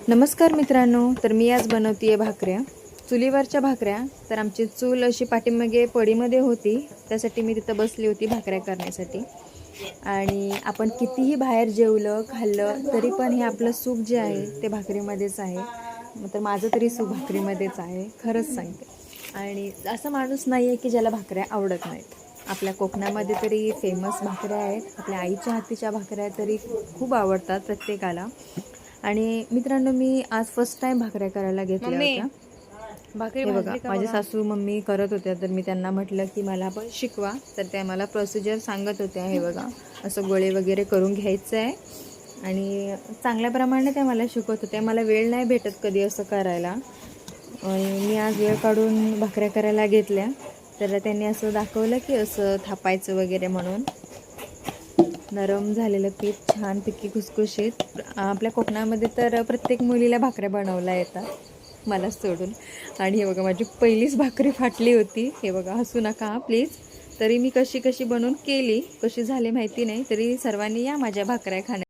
नमस्कार मित्रांनो, तर मी आज बनवते आहे भाकऱ्या, चुलीवरच्या भाकऱ्या. तर आमची चूल अशी पाठीमागे पडीमध्ये होती, त्यासाठी मी तिथं बसली होती भाकऱ्या करण्यासाठी. आणि आपण कितीही बाहेर जेवलं खाल्लं तरी पण हे आपलं सुख जे आहे ते भाकरीमध्येच आहे. तर माझं तरी सुख भाकरीमध्येच आहे, खरंच सांगते. आणि असं माणूस नाही आहे की ज्याला भाकऱ्या आवडत नाहीत. आपल्या कोकणामध्ये तरी फेमस भाकऱ्या आहेत, आपल्या आईच्या हातीच्या भाकऱ्या तरी खूप आवडतात प्रत्येकाला. आणि मित्रांनो, मी आज फर्स्ट टाइम भाकऱ्या करायला घेतल्या होत्या. भाकरी हे बघा, भाजली का माझे बघा. सासू मम्मी करत होत्या, तर मी त्यांना म्हटलं की मला पण शिकवा. तर त्या मला प्रोसिजर सांगत होत्या. हे बघा, असं गोळे वगैरे करून घ्यायचं आहे आणि चांगल्या प्रमाणे त्या मला शिकवत होत्या. मला वेळ नाही भेटत कधी असं करायला, आणि मी आज वेळ काढून भाकऱ्या करायला घेतल्या. तर त्यांनी असं दाखवलं की असं थापायचं वगैरे म्हणून. नरम झालेलं पीठ छानपैकी खुसखुशीत. आपल्या कोकणामध्ये तर प्रत्येक मुलीला भाकऱ्या बनवल्या येतात, मला सोडून. आणि हे बघा, माझी पहिलीच भाकरी फाटली होती. हे बघा, हसू नका प्लीज. तरी मी कशी कशी बनवून केली, कशी झाली माहिती नाही, तरी सर्वांनी या माझ्या भाकऱ्या खाण्या.